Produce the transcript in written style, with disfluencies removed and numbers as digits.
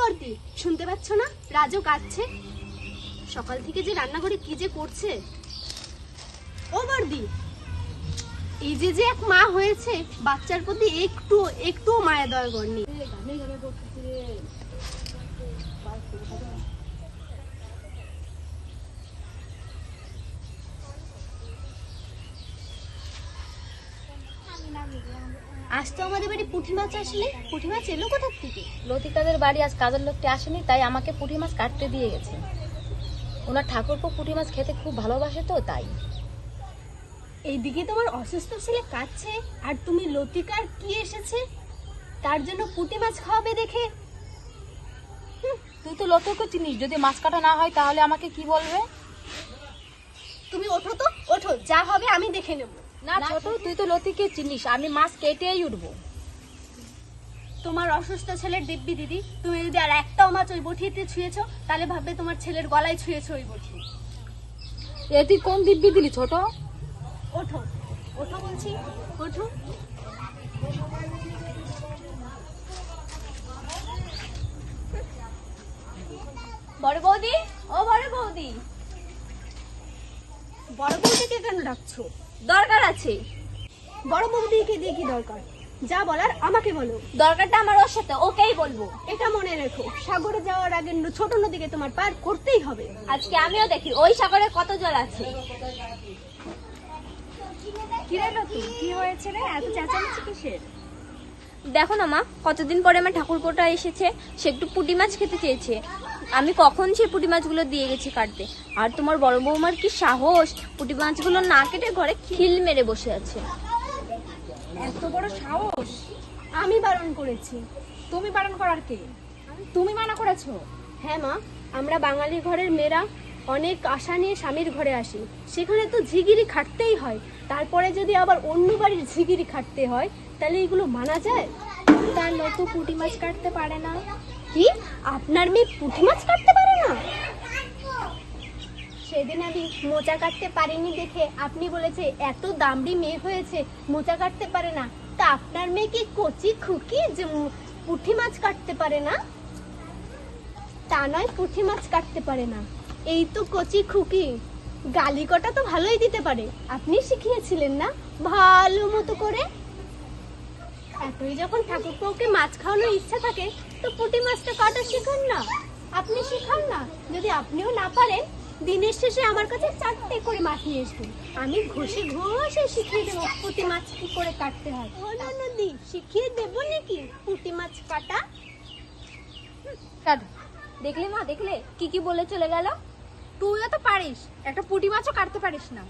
বর্দি, শুনতে পাচ্ছ না রাজু কাঁদছে? সকাল থেকে যে রান্নাঘরে কি যে করছে। ও বর্দি, এই যে যে এক মা হয়েছে, বাচ্চার প্রতি একটু মায়া দয়া করেনি। আজ তো আমাদের বাড়ি পুঁটি মাছ আসলে, পুঁটি মাছ এলো কোথার থেকে? লতিকাদের বাড়ি আজ কাজের লোকটি আসেনি, তাই আমাকে পুঁটি মাছ কাটতে দিয়ে গেছে। ওনার ঠাকুরপো পুঁটি মাছ খেতে খুব ভালোবাসে তো তাই। এইদিকে তোমার অসুস্থ ছেলে কাঁদছে, আর তুমি লতিকার কি এসেছে তার জন্য পুঁটি মাছ খাওয়াবে দেখে। তুই তো লতিকে চিনিস, যদি মাছ কাটা না হয় তাহলে আমাকে কি বলবে? তুমি ওঠো তো, ওঠো, যা হবে আমি দেখে নেব। না ছোট, তুই তো লতিকে চিনিস, আমি মাছ কেটেই উঠবো। তোমার অসুস্থ ছেলের দিব্যি দিদি, তুমি যদি আর একটাও মাছ ওই বটিতে ছুঁয়েছো তাহলে ভাববে তোমার ছেলের গলায় ছুঁয়েছো ওই বটি। এ তুই কোন দিব্যি দিলি ছোট? ওঠো, ওঠো বলছি, ওঠো। বড় বৌদি, ও বড় বৌদি। বড় বৌদিকে কেন ডাকছো? দরকার আছে। বড় বৌদিকে দিয়ে কি দরকার? যা বলার আমাকে বলো। দরকারটা আমার ওর সাথে, ওকেই বলবো। এটা মনে রেখো, সাগরে যাওয়ার আগে ছোট নদীকে তোমার পার করতেই হবে। আজকে আমিও দেখি ওই সাগরে কত জল আছে। কি রে নতু, কি হয়েছে রে, এত চেঁচামেচি কিসের? দেখো না মা, কতদিন পরে আমার ঠাকুরপোটা এসেছে, সে একটু পুঁটি মাছ খেতে চেয়েছে। আমি কখন সেই পুঁটি মাছগুলো দিয়ে গেছি কাটতে, আর তোমার বড় বৌমার কি সাহস, পুঁটি মাছগুলো না কেটে ঘরে খিল মেরে বসে আছে। এত বড় সাহস! আমি বারণ করেছি। তুমি বারণ করার কে? তুমি মানা করেছো? হ্যাঁ মা, আমরা বাঙালি ঘরের মেয়েরা অনেক আশা নিয়ে স্বামীর ঘরে আসি, সেখানে তো ঝিগিরি খাটতেই হয়। তারপরে যদি আবার অন্য বাড়ির ঝিগিরি খাটতে হয় তাহলে এগুলো মানা যায়? তার নতু পুঁটি মাছ কাটতে পারে না। কি, আপনার মেয়ে পুঁটি মাছ কাটতে পারে না? সেদিন আমি মোচা কাটতে পারিনি দেখে আপনি বলেছে এত দামড়ি মেয়ে হয়েছে, মোচা কাটতে পারে না। তা আপনার মেয়ে কি কচি খুকি যে পুঁটি মাছ কাটতে পারে না? তা নয়, পুঁটি মাছ কাটতে পারে না, এই তো কচি খুকি। গালি কটা তো ভালোই দিতে পারে, আপনি শিখিয়েছিলেন না ভালো মতো করে? এতই যখন ঠাকুরপোকে মাছ খাওয়ানোর ইচ্ছা থাকে তো পুঁটি মাছটা কাটা শেখান না, আপনি শেখান না। যদি আপনিও না পারেন, দিনের শেষে আমার কাছে 4টে করে মাছ নিয়ে আসবেন, আমি ঘষে ঘষে শিখিয়ে দেবো পুঁটি মাছ কি করে কাটতে হয়। ও ননদি, শিখিয়ে দেবো নাকি পুঁটি মাছ কাটা? দেখলে মা, দেখলে কি কি বলে চলে গেল। তুইও তো পারিস, একটা পুঁটি মাছও কাটতে পারিস না।